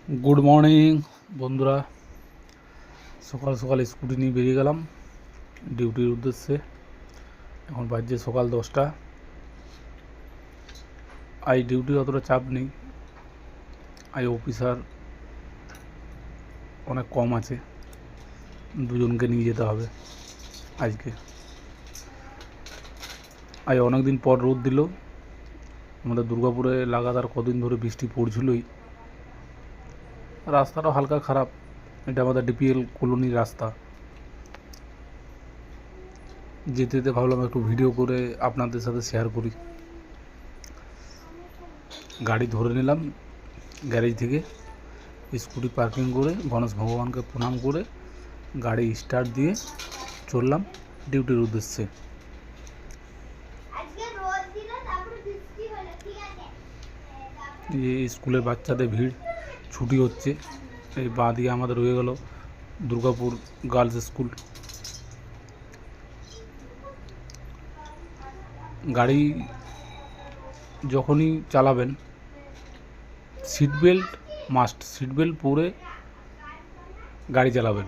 Good morning बंधुरा सकाल सकाल स्कूटी नहीं बेरिए गलम डिউটির उद्देश्य এখন বাজে সকাল 10টা। আজ ডিউটি অতটা চাপ নেই, আজ অফিসার অনেক কম আছে, দুজনকে নিয়ে যেতে হবে আজকে। আজ অনেক দিন পর রোদ দিল। আমাদের দুর্গাপুরে লাগাতার কদিন ধরে বৃষ্টি পড়ছিলই। রাস্তাটা হালকা খারাপ, এটা আমাদের ডিপিএল কলোনির রাস্তা। যেতে যেতে ভাবলাম একটু ভিডিও করে আপনাদের সাথে শেয়ার করি। গাড়ি ধরে নিলাম গ্যারেজ থেকে, স্কুটি পার্কিং করে গণেশ ভগবানকে প্রণাম করে গাড়ি স্টার্ট দিয়ে চললাম ডিউটির উদ্দেশ্যে। এই স্কুলের বাচ্চাদের ভিড়, ছুটি হচ্ছে। এই বাঁ দিয়ে আমাদের রয়ে গেল দুর্গাপুর গার্লস স্কুল। গাড়ি যখনই চালাবেন seat belt must, seat belt পরে গাড়ি চালাবেন।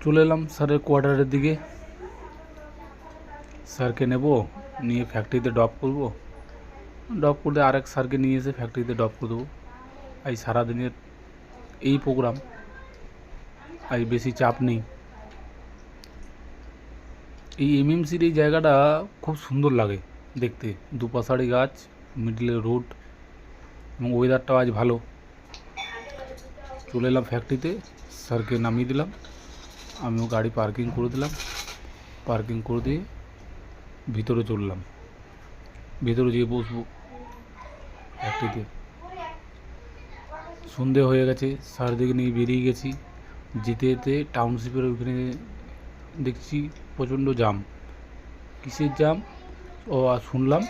চলে এলাম স্যারের কোয়ার্টারের দিকে। স্যারকে নেব, নিয়ে ফ্যাক্টরিতে ড্রপ করব। ড্রপ করতে আরেক স্যারকে নিয়ে এসে ফ্যাক্টরিতে ড্রপ করে দেবো। আজ সারাদিনের এই প্রোগ্রাম, আজ বেশি চাপ নেই। এই এমএমসির এই জায়গাটা খুব সুন্দর লাগে দেখতে, দুপাশাড়ি গাছ, মিডলে রোড এবং ওয়েদারটাও আজ ভালো। চলে এলাম ফ্যাক্টরিতে, স্যারকে নামিয়ে দিলাম, আমিও গাড়ি পার্কিং করে দিলাম। পার্কিং করে দিয়ে ভিতরে চললাম, ভিতরে যেয়ে বসবো ফ্যাক্টরিতে। সন্ধে হয়ে গেছে, স্যার দিকে নিয়ে বেরিয়ে গেছি। যেতে যেতে টাউনশিপের ওইখানে দেখছি প্রচণ্ড জাম। কিসের জাম? ও শুনলাম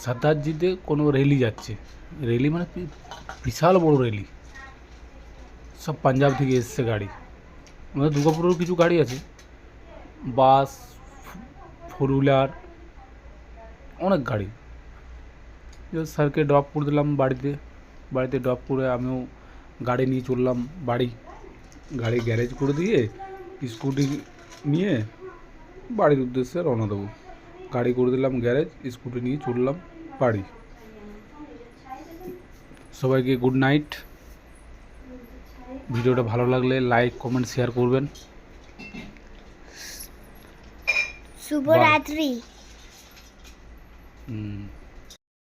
সাদ্দারজিতে কোনো র্যালি যাচ্ছে। র্যালি মানে বিশাল বড় র্যালি, সব পাঞ্জাব থেকে এসছে গাড়ি। আমাদের দুর্গাপুরেও কিছু গাড়ি আছে, বাস, ফোর হুইলার, অনেক গাড়ি। স্যারকে ড্রপ করে দিলাম বাড়িতে ড্রপ করে আমিও গাড়ি নিয়ে চললাম বাড়ি। গাড়ি গ্যারেজ করে দিয়ে স্কুটি নিয়ে বাড়ির উদ্দেশ্যে রওনা দেবো। গাড়ি করে দিলাম গ্যারেজ, স্কুটি নিয়ে চললাম বাড়ি। সবাইকে গুড নাইট। ভিডিওটা ভালো লাগলে লাইক কমেন্ট শেয়ার করবেন। শুভরাত্রি।